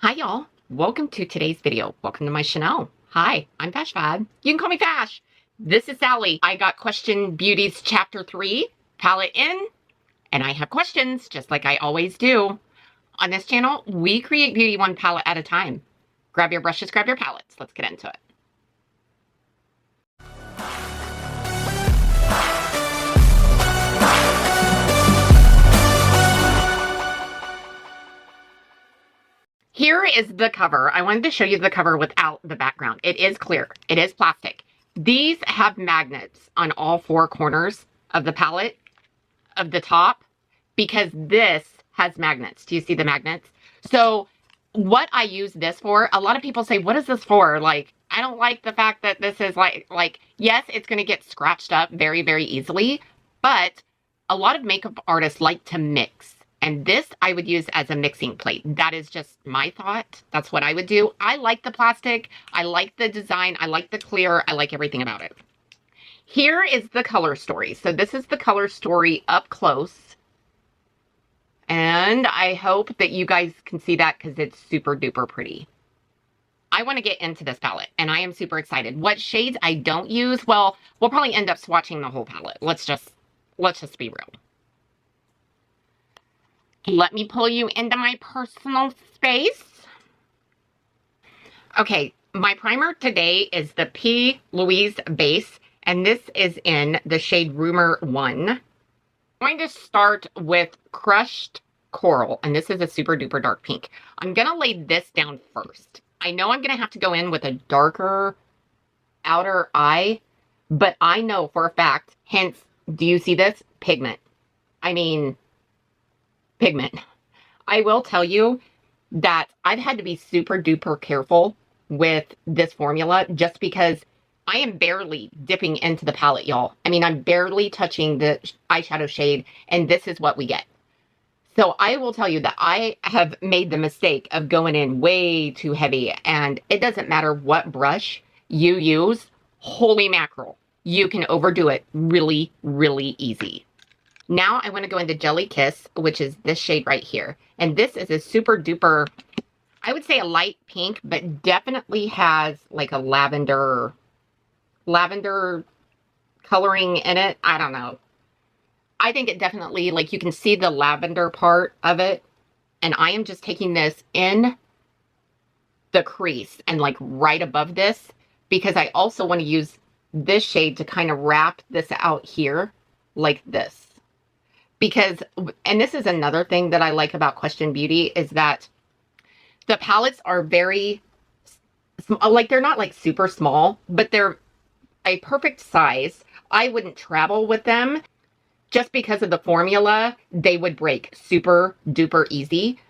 Hi y'all, welcome to today's video. Welcome to my channel. Hi, I'm FashFab. You can call me Fash. This is Sally. I got Question Beauty's Chapter 3 palette in, and I have questions just like I always do. On this channel, we create beauty one palette at a time. Grab your brushes, grab your palettes. Let's get into it. Here is the cover. I wanted to show you the cover without the background. It is clear. It is plastic. These have magnets on all four corners of the palette, of the top, because this has magnets. Do you see the magnets? So what I use this for, a lot of people say, what is this for? Like, I don't like the fact that this is like, yes, it's going to get scratched up very, very easily, but a lot of makeup artists like to mix. And this I would use as a mixing plate. That is just my thought. That's what I would do. I like the plastic. I like the design. I like the clear. I like everything about it. Here is the color story. So this is the color story up close. And I hope that you guys can see that because it's super duper pretty. I want to get into this palette and I am super excited. What shades I don't use, well, we'll probably end up swatching the whole palette. Let's just be real. Let me pull you into my personal space. Okay, my primer today is the P. Louise base, and this is in the shade Rumor 1. I'm going to start with Crushed Coral, and this is a super duper dark pink. I'm going to lay this down first. I know I'm going to have to go in with a darker outer eye, but I know for a fact, hence, do you see this? Pigment. I mean, pigment. I will tell you that I've had to be super duper careful with this formula just because I am barely dipping into the palette, y'all. I mean, I'm barely touching the eyeshadow shade, and this is what we get. So I will tell you that I have made the mistake of going in way too heavy, and it doesn't matter what brush you use, holy mackerel, you can overdo it really, really easy. Now I want to go into Jelly Kiss, which is this shade right here. And this is a super duper, I would say a light pink, but definitely has like a lavender coloring in it. I don't know. I think it definitely, like, you can see the lavender part of it. And I am just taking this in the crease and like right above this, because I also want to use this shade to kind of wrap this out here like this. Because, and this is another thing that I like about Question Beauty, is that the palettes are very, like, they're not like super small, but they're a perfect size. I wouldn't travel with them just because of the formula. They would break super duper easy.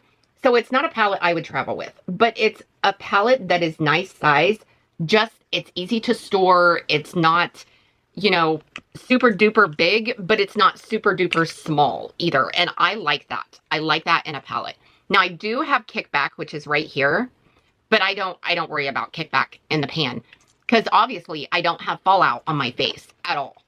So it's not a palette I would travel with, but it's a palette that is nice size. Just, it's easy to store. It's not, you know, super duper big, but it's not super duper small either. And I like that. I like that in a palette. Now I do have Kickback, which is right here, but I don't worry about Kickback in the pan because obviously I don't have fallout on my face at all.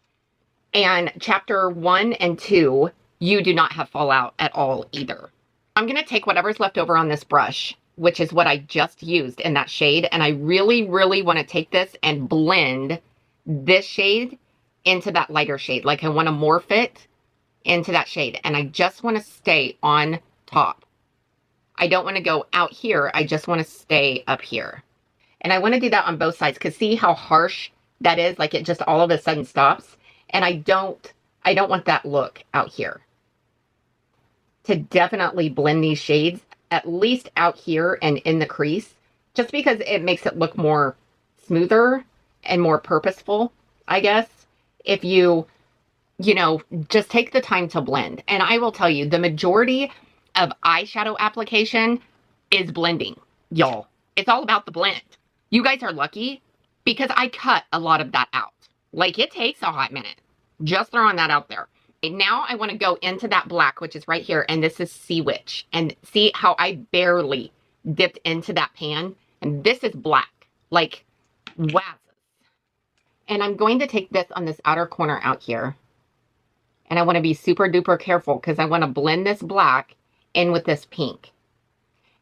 And chapter 1 and 2, you do not have fallout at all either. I'm going to take whatever's left over on this brush, which is what I just used in that shade. And I really, really want to take this and blend this shade into that lighter shade. Like, I want to morph it into that shade, and I just want to stay on top. I don't want to go out here. I just want to stay up here. And I want to do that on both sides, because see how harsh that is? Like, it just all of a sudden stops. And I don't want that look out here. To definitely blend these shades, at least out here and in the crease, just because it makes it look more smoother and more purposeful, I guess, if you know, just take the time to blend. And I will tell you, the majority of eyeshadow application is blending, y'all. It's all about the blend. You guys are lucky because I cut a lot of that out. Like, it takes a hot minute. Just throwing that out there. And now I want to go into that black, which is right here, and this is Sea Witch. And see how I barely dipped into that pan? And this is black. Like, wow. And I'm going to take this on this outer corner out here. And I want to be super duper careful because I want to blend this black in with this pink.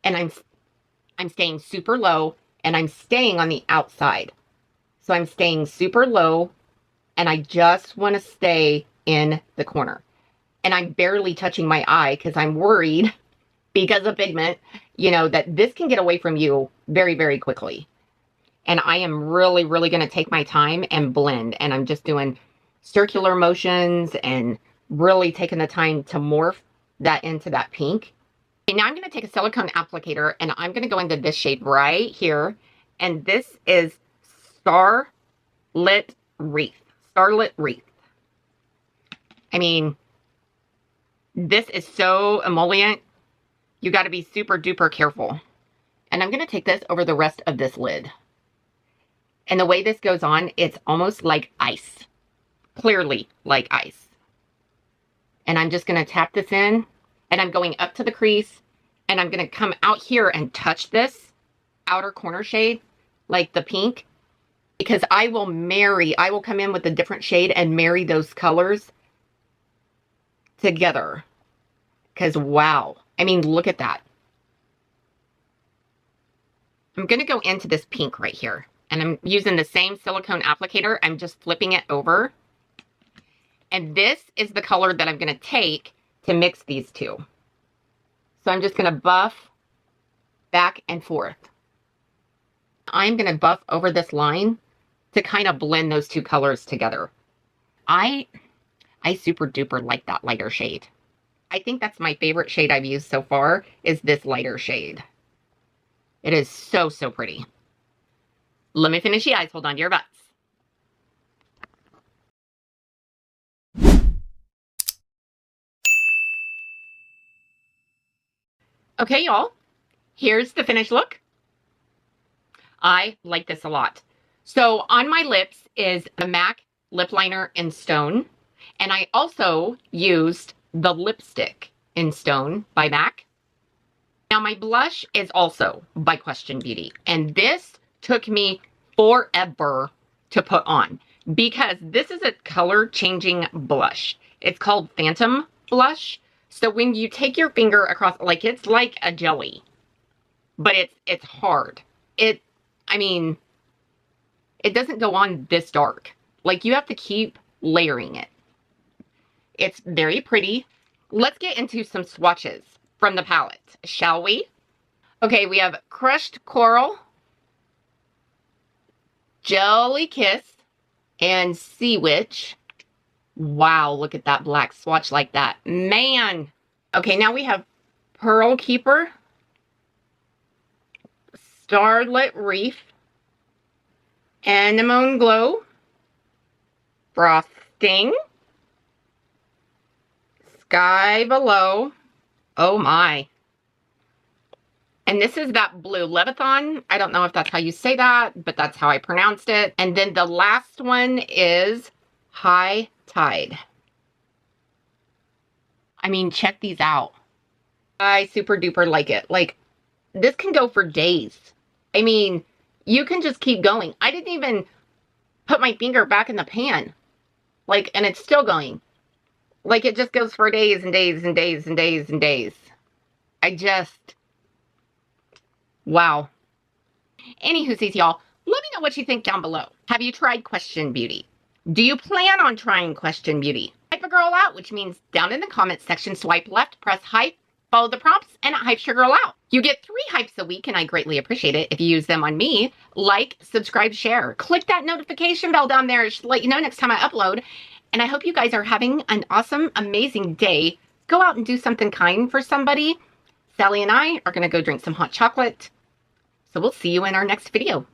And I'm staying super low and I'm staying on the outside. So I'm staying super low and I just want to stay in the corner. And I'm barely touching my eye because I'm worried because of pigment, you know, that this can get away from you very, very quickly. And I am really, really going to take my time and blend. And I'm just doing circular motions and really taking the time to morph that into that pink. Okay, now I'm going to take a silicone applicator and I'm going to go into this shade right here. And this is Starlit Wreath. Starlit Wreath. I mean, this is so emollient. You got to be super duper careful. And I'm going to take this over the rest of this lid. And the way this goes on, it's almost like ice. Clearly like ice. And I'm just going to tap this in. And I'm going up to the crease. And I'm going to come out here and touch this outer corner shade, like the pink. Because I will come in with a different shade and marry those colors together. Because wow. I mean, look at that. I'm going to go into this pink right here. And I'm using the same silicone applicator. I'm just flipping it over. And this is the color that I'm going to take to mix these two. So I'm just going to buff back and forth. I'm going to buff over this line to kind of blend those two colors together. I super duper like that lighter shade. I think that's my favorite shade I've used so far is this lighter shade. It is so, so pretty. Let me finish the eyes. Hold on to your butts. Okay, y'all. Here's the finished look. I like this a lot. So on my lips is the MAC lip liner in Stone. And I also used the lipstick in Stone by MAC. Now my blush is also by Question Beauty. And this took me forever to put on because this is a color changing blush. It's called Phantom Blush. So when you take your finger across, like it's like a jelly, but it's hard. I mean, it doesn't go on this dark. Like you have to keep layering it. It's very pretty. Let's get into some swatches from the palette, shall we? Okay, we have Crushed Coral, Jelly Kiss, and Sea Witch. Wow, look at that black swatch like that. Man! Okay, now we have Pearl Keeper, Starlit Reef, Anemone Glow, Frosting, Sky Below. Oh my. And this is that blue Leviathan. I don't know if that's how you say that, but that's how I pronounced it. And then the last one is High Tide. I mean, check these out. I super duper like it. Like, this can go for days. I mean, you can just keep going. I didn't even put my finger back in the pan. Like, and it's still going. Like, it just goes for days and days and days and days and days. Wow. Anywho, y'all, let me know what you think down below. Have you tried Question Beauty? Do you plan on trying Question Beauty? Hype a girl out, which means down in the comments section, swipe left, press hype, follow the prompts, and hype your girl out. You get 3 hypes a week, and I greatly appreciate it if you use them on me. Like, subscribe, share. Click that notification bell down there to let you know next time I upload. And I hope you guys are having an awesome, amazing day. Go out and do something kind for somebody. Sally and I are going to go drink some hot chocolate. So we'll see you in our next video.